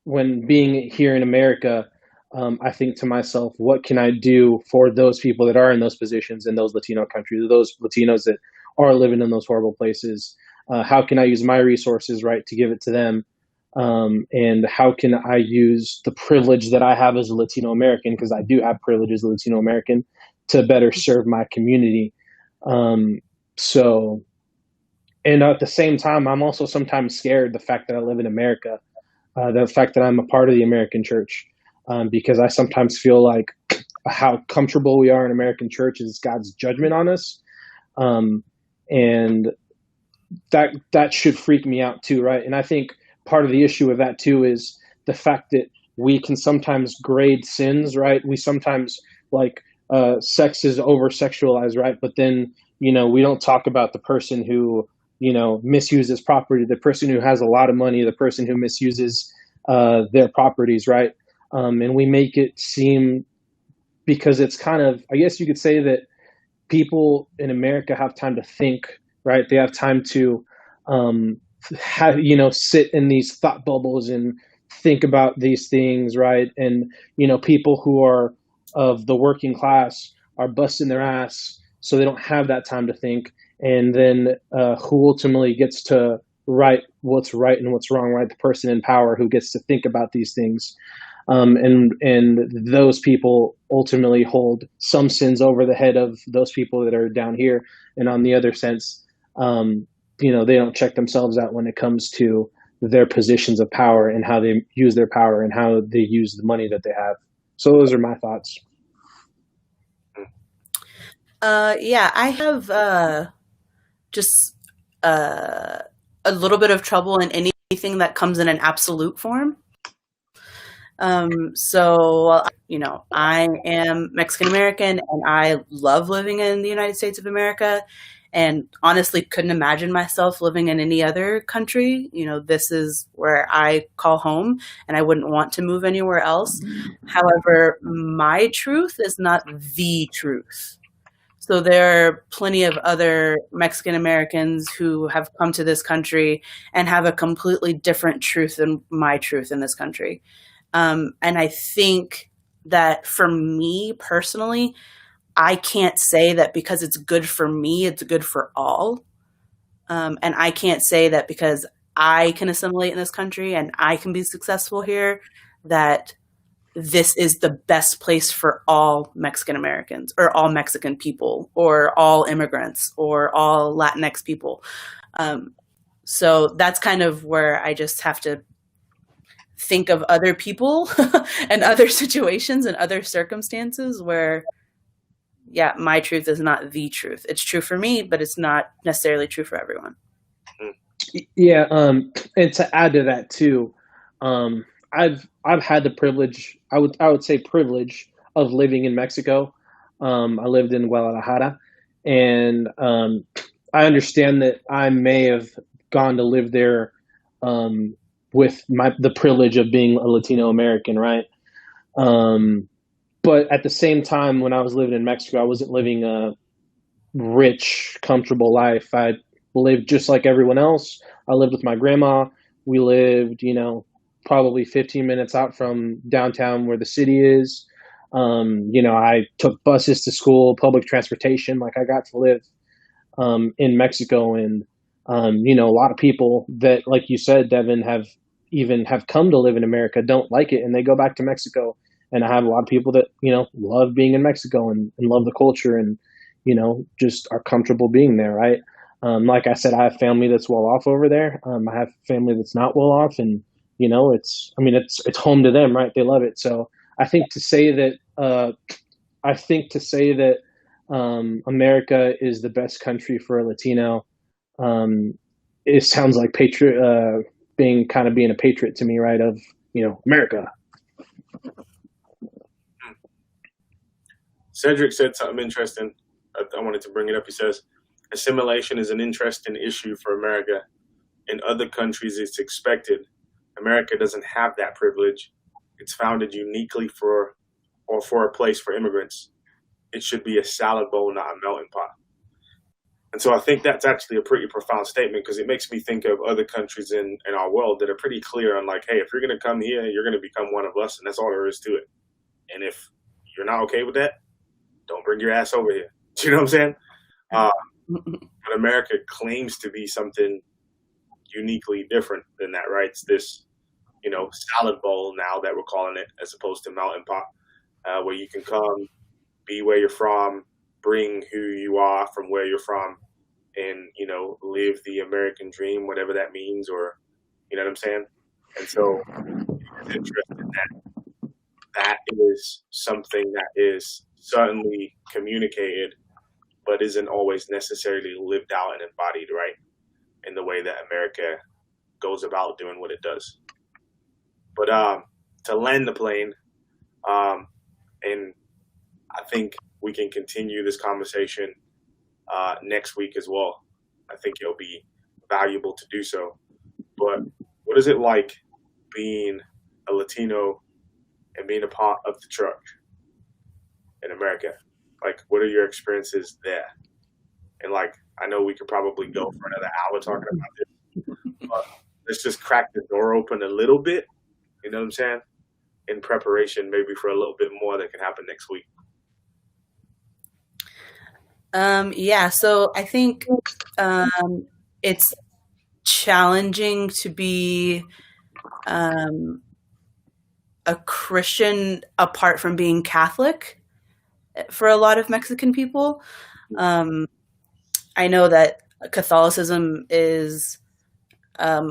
when being here in America, I think to myself, what can I do for those people that are in those positions in those Latino countries, those Latinos that are living in those horrible places? How can I use my resources, right, to give it to them? And how can I use the privilege that I have as a Latino American, because I do have privilege as a Latino American, to better serve my community? And at the same time, I'm also sometimes scared the fact that I live in America, the fact that I'm a part of the American church, because I sometimes feel like how comfortable we are in American church is God's judgment on us. And that should freak me out too, right? And I think part of the issue with that too is the fact that we can sometimes grade sins, right? We sometimes sex is over sexualized, right? But then, we don't talk about the person who, misuses property, the person who has a lot of money, the person who misuses their properties, right? And we make it seem, because it's kind of, I guess you could say that people in America have time to think, right? They have time to sit in these thought bubbles and think about these things, right? And people who are of the working class are busting their ass, so they don't have that time to think. and then who ultimately gets to write what's right and what's wrong, right? The person in power who gets to think about these things. And those people ultimately hold some sins over the head of those people that are down here. And on the other sense, they don't check themselves out when it comes to their positions of power and how they use their power and how they use the money that they have. So those are my thoughts. Yeah, I have just a little bit of trouble in anything that comes in an absolute form. So, I am Mexican American and I love living in the United States of America, and honestly couldn't imagine myself living in any other country. This is where I call home and I wouldn't want to move anywhere else. However, my truth is not the truth. So there are plenty of other Mexican Americans who have come to this country and have a completely different truth than my truth in this country. And I think that for me personally, I can't say that because it's good for me, it's good for all. And I can't say that because I can assimilate in this country and I can be successful here, that this is the best place for all Mexican Americans or all Mexican people or all immigrants or all Latinx people. So that's kind of where I just have to think of other people and other situations and other circumstances where, yeah, my truth is not the truth. It's true for me, but it's not necessarily true for everyone. Yeah, and to add to that too, I've had the privilege, I would say privilege, of living in Mexico. I lived in Guadalajara, and I understand that I may have gone to live there with the privilege of being a Latino American, right? But at the same time, when I was living in Mexico, I wasn't living a rich, comfortable life. I lived just like everyone else. I lived with my grandma. We lived, probably 15 minutes out from downtown where the city is. I took buses to school, public transportation. Like, I got to live in Mexico, and a lot of people that, like you said, Devin, have come to live in America don't like it, and they go back to Mexico. And I have a lot of people that love being in Mexico and love the culture and just are comfortable being there, right? Like I said, I have family that's well off over there. I have family that's not well off, and it's home to them, right? They love it. So I think to say that America is the best country for a Latino, it sounds like being a patriot to me, right? Of America. Cedric said something interesting. I wanted to bring it up. He says, assimilation is an interesting issue for America. In other countries, it's expected. America doesn't have that privilege. It's founded uniquely for a place for immigrants. It should be a salad bowl, not a melting pot. And so I think that's actually a pretty profound statement, because it makes me think of other countries in our world that are pretty clear on, like, hey, if you're going to come here, you're going to become one of us, and that's all there is to it. And if you're not okay with that, don't bring your ass over here. Do you know what I'm saying? But America claims to be something uniquely different than that, right? It's this, salad bowl now that we're calling it, as opposed to melting pot, where you can come, be where you're from, bring who you are from where you're from, and, live the American dream, whatever that means, or, you know what I'm saying? And so it's interesting that is something that is certainly communicated, but isn't always necessarily lived out and embodied, right, in the way that America goes about doing what it does. But to land the plane, and I think we can continue this conversation next week as well. I think it'll be valuable to do so. But what is it like being a Latino and being a part of the church in America? Like, what are your experiences there? And, like, I know we could probably go for another hour talking about this, but let's just crack the door open a little bit, you know what I'm saying? In preparation maybe for a little bit more that can happen next week. Yeah, so I think it's challenging to be um, a Christian apart from being Catholic for a lot of Mexican people. Um, I know that Catholicism is,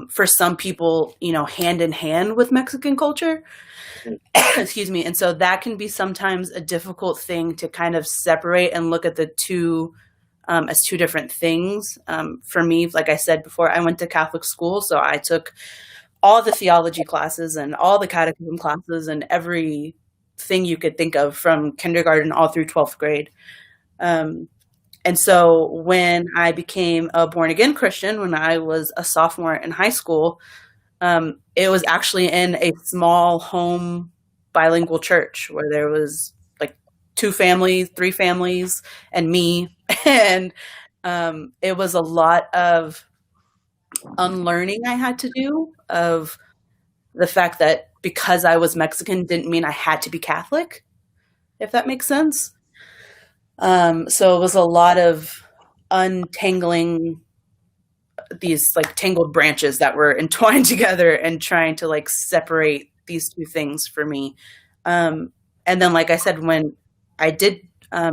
for some people, hand in hand with Mexican culture. Excuse me. And so that can be sometimes a difficult thing to kind of separate and look at the two as two different things. For me, like I said before, I went to Catholic school, so I took all the theology classes and all the catechism classes and everything you could think of from kindergarten all through 12th grade. Um, and so when I became a born again Christian, when I was a sophomore in high school, it was actually in a small home bilingual church where there was like two families, three families, and me. And it was a lot of unlearning I had to do of the fact that because I was Mexican didn't mean I had to be Catholic, if that makes sense. So it was a lot of untangling these like tangled branches that were entwined together and trying to like separate these two things for me. And then, like I said, when I did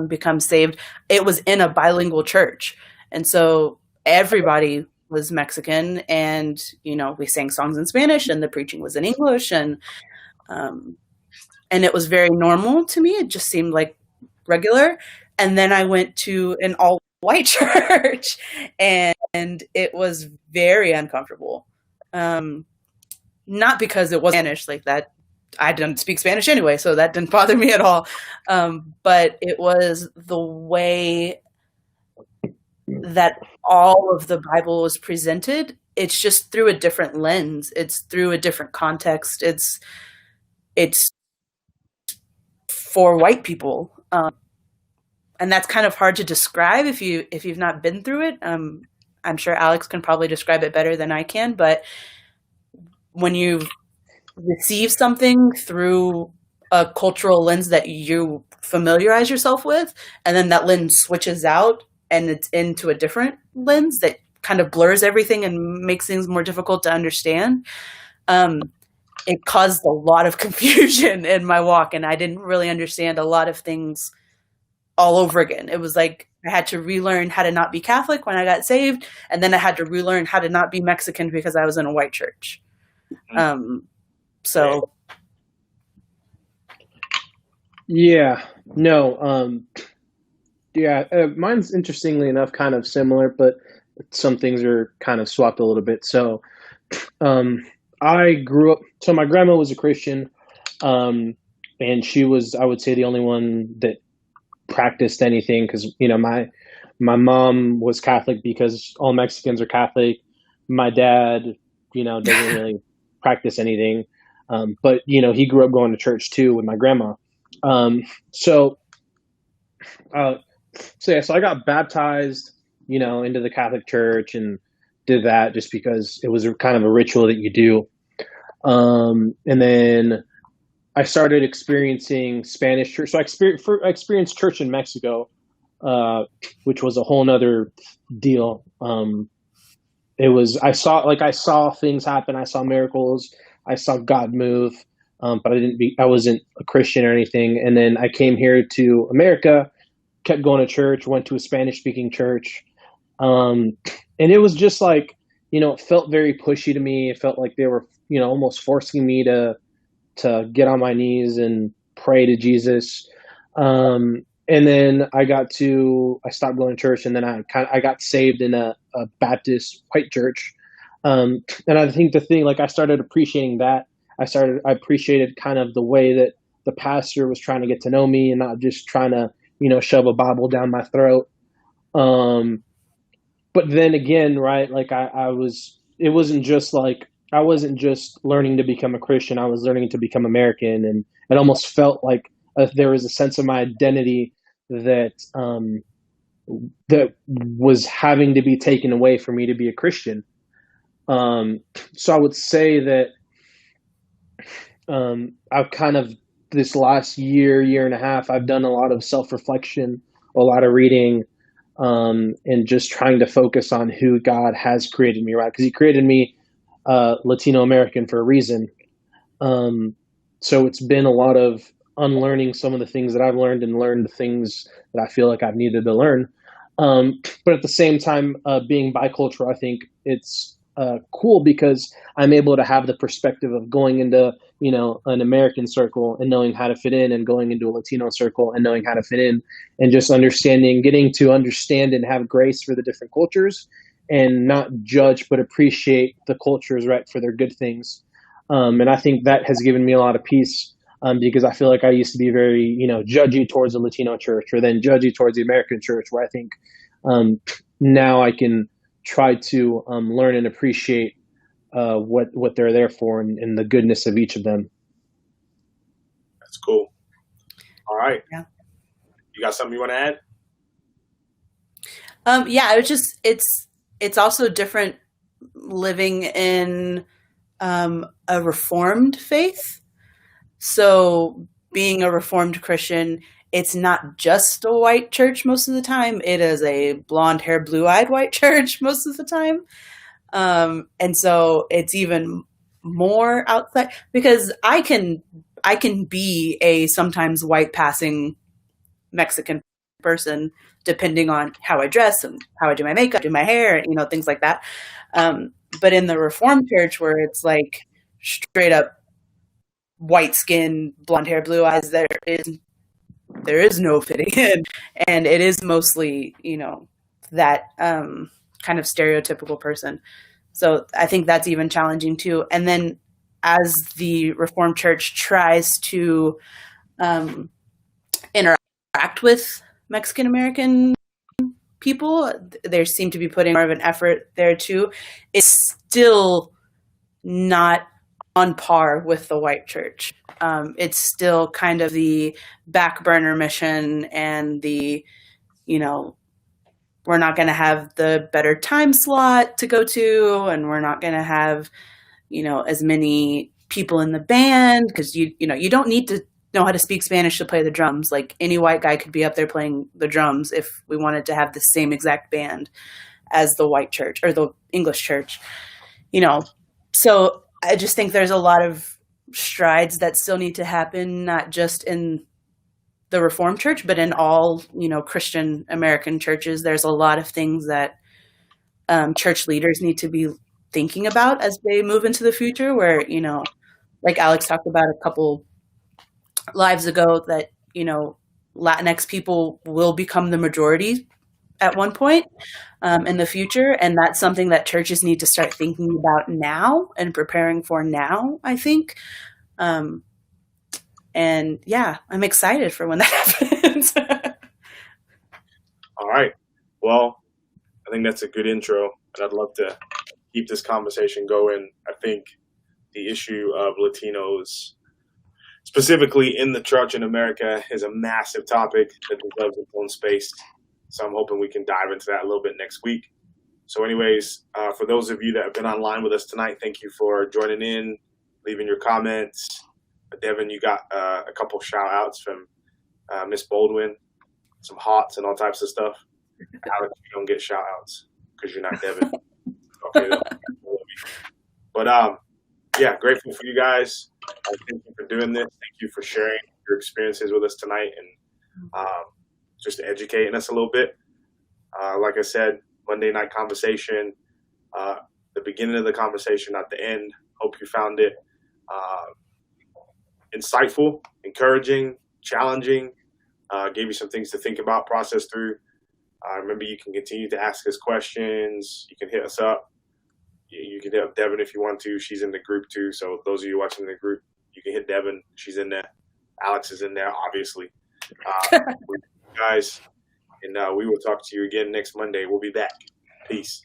become saved, it was in a bilingual church. And so everybody was Mexican, and, we sang songs in Spanish and the preaching was in English. Um, and it was very normal to me. It just seemed like regular. And then I went to an all white church, and it was very uncomfortable. Not because it was Spanish, like that. I didn't speak Spanish anyway, so that didn't bother me at all. But it was the way that all of the Bible was presented. It's just through a different lens. It's through a different context. It's for white people. And that's kind of hard to describe if you've not been through it. I'm sure Alex can probably describe it better than I can, but when you receive something through a cultural lens that you familiarize yourself with, and then that lens switches out and it's into a different lens that kind of blurs everything and makes things more difficult to understand, it caused a lot of confusion in my walk, and I didn't really understand a lot of things all over again. It was like I had to relearn how to not be Catholic when I got saved, and then I had to relearn how to not be Mexican because I was in a white church. So Yeah, no, yeah, mine's interestingly enough kind of similar, but some things are kind of swapped a little bit. So, I grew up. So my grandma was a Christian, and she was, I would say, the only one that practiced anything because my mom was Catholic because all Mexicans are Catholic. My dad, doesn't really practice anything, but he grew up going to church too with my grandma. So, so I got baptized, into the Catholic Church and did that just because it was kind of a ritual that you do. And then I started experiencing Spanish church. So I experienced church in Mexico, which was a whole nother deal. I saw things happen. I saw miracles. I saw God move. But I wasn't a Christian or anything. And then I came here to America, kept going to church, went to a Spanish speaking church. And it was just like, it felt very pushy to me. It felt like they were, almost forcing me to get on my knees and pray to Jesus. And then I stopped going to church, and then I got saved in a Baptist white church. And I think the thing, like, I started appreciating that. I appreciated kind of the way that the pastor was trying to get to know me and not just trying to, shove a Bible down my throat. But then again, right, like it wasn't just like, I wasn't just learning to become a Christian. I was learning to become American, and it almost felt like there was a sense of my identity that that was having to be taken away for me to be a Christian. So I would say that I've kind of, this last year and a half, I've done a lot of self-reflection, a lot of reading, and just trying to focus on who God has created me, right? Because He created me Latino American for a reason. So it's been a lot of unlearning some of the things that I've learned and learned the things that I feel like I've needed to learn. But at the same time, being bicultural, I think it's cool because I'm able to have the perspective of going into, an American circle and knowing how to fit in, and going into a Latino circle and knowing how to fit in, and just getting to understand and have grace for the different cultures, and not judge, but appreciate the cultures, right, for their good things. And I think that has given me a lot of peace, because I feel like I used to be very, judgy towards the Latino church, or then judgy towards the American church, where I think now I can try to learn and appreciate what they're there for, and the goodness of each of them. That's cool. All right. Yeah. You got something you want to add? Yeah, it's also different living in a Reformed faith. So being a Reformed Christian, it's not just a white church most of the time. It is a blonde hair, blue-eyed white church most of the time. And so it's even more outside, because I can be a sometimes white passing Mexican person, depending on how I dress and how I do my makeup, do my hair, things like that. But in the Reformed church, where it's like straight up white skin, blonde hair, blue eyes, there is no fitting in, and it is mostly, that kind of stereotypical person. So I think that's even challenging too. And then as the Reformed Church tries to interact with Mexican American people, they seem to be putting more of an effort there too. It's still not on par with the white church. It's still kind of the back burner mission, and the, we're not going to have the better time slot to go to, and we're not going to have, as many people in the band, because you don't need to know how to speak Spanish to play the drums. Like, any white guy could be up there playing the drums if we wanted to have the same exact band as the white church or the English church, So I just think there's a lot of strides that still need to happen, not just in the Reformed Church, but in all, Christian American churches. There's a lot of things that church leaders need to be thinking about as they move into the future, where, like Alex talked about a couple lives ago, that, Latinx people will become the majority at one point in the future. And that's something that churches need to start thinking about now and preparing for now, I think. And yeah, I'm excited for when that happens. All right. Well, I think that's a good intro, and I'd love to keep this conversation going. I think the issue of Latinos, specifically in the church in America, is a massive topic that deserves its own space. So I'm hoping we can dive into that a little bit next week. So anyways, for those of you that have been online with us tonight, thank you for joining in, leaving your comments. Devin, you got a couple shout outs from Miss Baldwin, some hearts and all types of stuff. Alex, you don't get shout outs because you're not Devin. Okay, but yeah, grateful for you guys. Thank you for doing this. Thank you for sharing your experiences with us tonight, and just educating us a little bit. Like I said, Monday night conversation, the beginning of the conversation, not the end. Hope you found it insightful, encouraging, challenging, gave you some things to think about, process through. Remember, you can continue to ask us questions. You can hit us up. You can hit up Devin if you want to. She's in the group too. So those of you watching the group, you can hit Devin. She's in there. Alex is in there, obviously. Guys, and we will talk to you again next Monday. We'll be back. Peace.